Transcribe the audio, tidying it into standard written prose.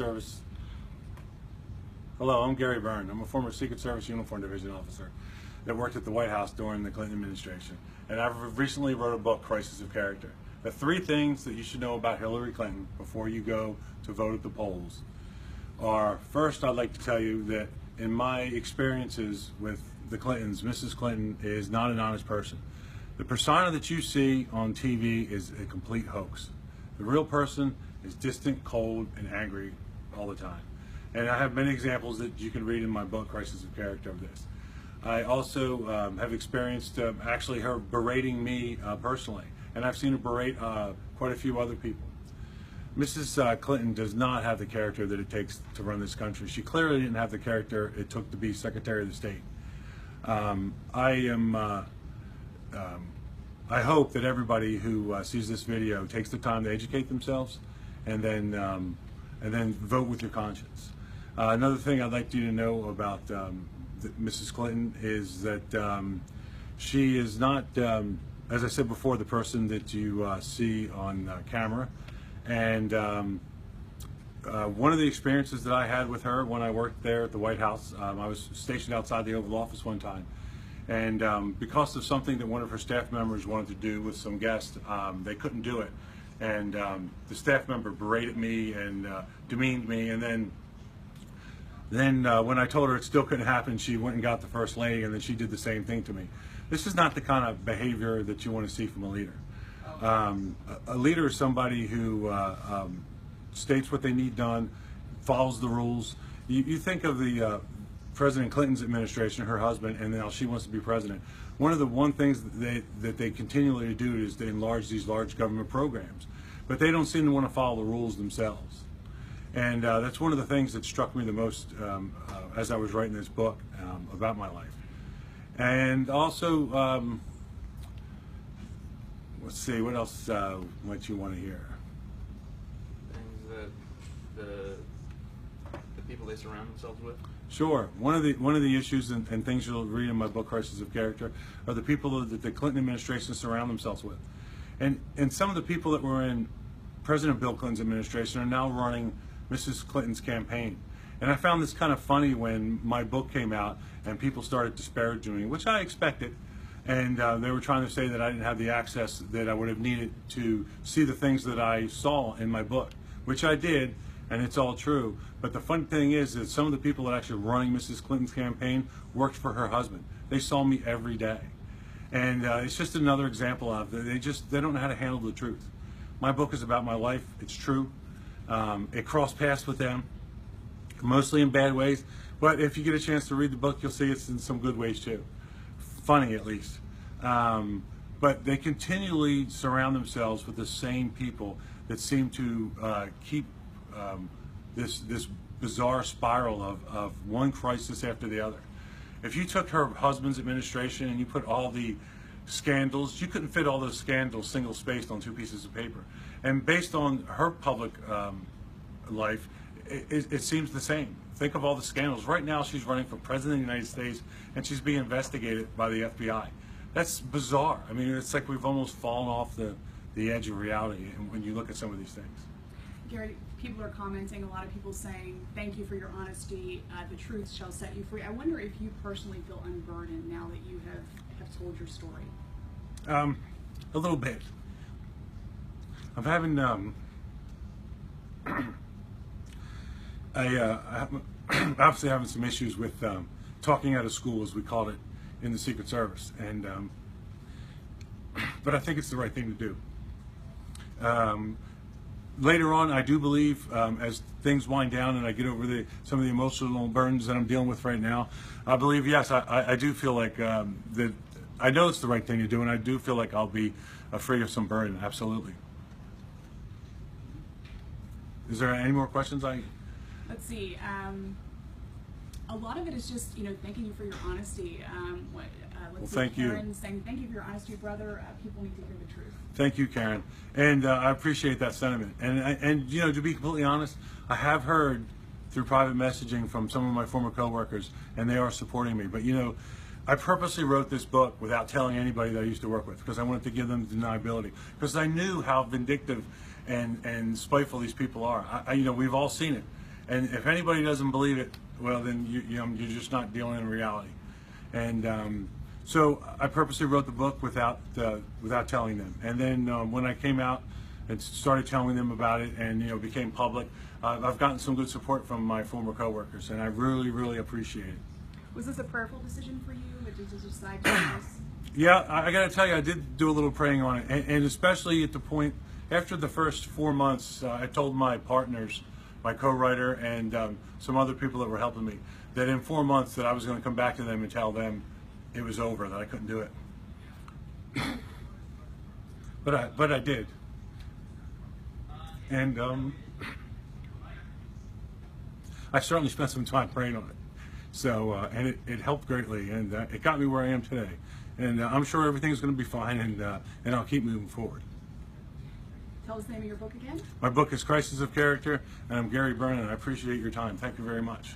Service. Hello, I'm Gary Byrne. I'm a former Secret Service Uniform Division officer that worked at the White House during the Clinton administration. And I've recently wrote a book, Crisis of Character. The 3 things that you should know about Hillary Clinton before you go to vote at the polls are, first, I'd like to tell you that in my experiences with the Clintons, Mrs. Clinton is not an honest person. The persona that you see on TV is a complete hoax. The real person is distant, cold, and angry all the time. And I have many examples that you can read in my book, Crisis of Character, of this. I also have experienced actually her berating me personally, and I've seen her berate quite a few other people. Mrs. Clinton does not have the character that it takes to run this country. She clearly didn't have the character it took to be Secretary of the State. I hope that everybody who sees this video takes the time to educate themselves and then vote with your conscience. Another thing I'd like you to know about Mrs. Clinton is that she is not, as I said before, the person that you see on camera. And one of the experiences that I had with her when I worked there at the White House, I was stationed outside the Oval Office one time. And because of something that one of her staff members wanted to do with some guests, they couldn't do it. And the staff member berated me and demeaned me. And then when I told her it still couldn't happen, she went and got the First Lady, and then she did the same thing to me. This is not the kind of behavior that you want to see from a leader. A leader is somebody who states what they need done, follows the rules. You think of the President Clinton's administration, her husband, and now she wants to be president. One of the things that they continually do is to enlarge these large government programs, but they don't seem to want to follow the rules themselves. And that's one of the things that struck me the most as I was writing this book about my life. And also, let's see, what else might you want to hear? Things that the people they surround themselves with. Sure. One of the issues and things you'll read in my book, Crisis of Character, are the people that the Clinton administration surround themselves with. And some of the people that were in President Bill Clinton's administration are now running Mrs. Clinton's campaign. And I found this kind of funny when my book came out and people started disparaging me, which I expected. And they were trying to say that I didn't have the access that I would have needed to see the things that I saw in my book, which I did, and it's all true. But the fun thing is that some of the people that actually running Mrs. Clinton's campaign worked for her husband. They saw me every day. And it's just another example of they don't know how to handle the truth. My book is about my life. It's true. It crossed paths with them, mostly in bad ways. But if you get a chance to read the book, you'll see it's in some good ways too. Funny, at least. But they continually surround themselves with the same people that seem to keep this bizarre spiral of one crisis after the other. If you took her husband's administration and you put all the scandals, you couldn't fit all those scandals single-spaced on 2 pieces of paper. And based on her public life, it seems the same. Think of all the scandals. Right now she's running for President of the United States and she's being investigated by the FBI. That's bizarre. I mean, it's like we've almost fallen off the edge of reality when you look at some of these things. Gary, people are commenting, a lot of people saying, thank you for your honesty, the truth shall set you free. I wonder if you personally feel unburdened now that you have told your story. A little bit. I'm having, I'm obviously having some issues with talking out of school, as we called it in the Secret Service, and but I think it's the right thing to do. Later on, I do believe, as things wind down and I get over some of the emotional burdens that I'm dealing with right now, I believe, yes, I do feel like that. I know it's the right thing to do, and I do feel like I'll be free of some burden. Absolutely. Is there any more questions? Let's see. A lot of it is just, thanking you for your honesty. Well, thank you. Karen saying, thank you for your honesty, brother. People need to hear the truth. Thank you, Karen. And I appreciate that sentiment. And to be completely honest, I have heard through private messaging from some of my former coworkers, and they are supporting me. But, I purposely wrote this book without telling anybody that I used to work with, because I wanted to give them deniability, because I knew how vindictive and spiteful these people are. We've all seen it. And if anybody doesn't believe it, well, then you're just not dealing in reality. And so I purposely wrote the book without telling them. And then when I came out and started telling them about it, and became public, I've gotten some good support from my former coworkers, and I really, really appreciate it. Was this a prayerful decision for you? Did you decide to do this? Yeah, I got to tell you, I did do a little praying on it, and especially at the point after the first 4 months, I told my partners, my co-writer, and some other people that were helping me, that in 4 months that I was going to come back to them and tell them it was over, that I couldn't do it. But I did, and I certainly spent some time praying on it. So and it helped greatly, and it got me where I am today. And I'm sure everything's going to be fine, and I'll keep moving forward. Tell us the name of your book again. My book is Crisis of Character, and I'm Gary BYRNE, and I appreciate your time. Thank you very much.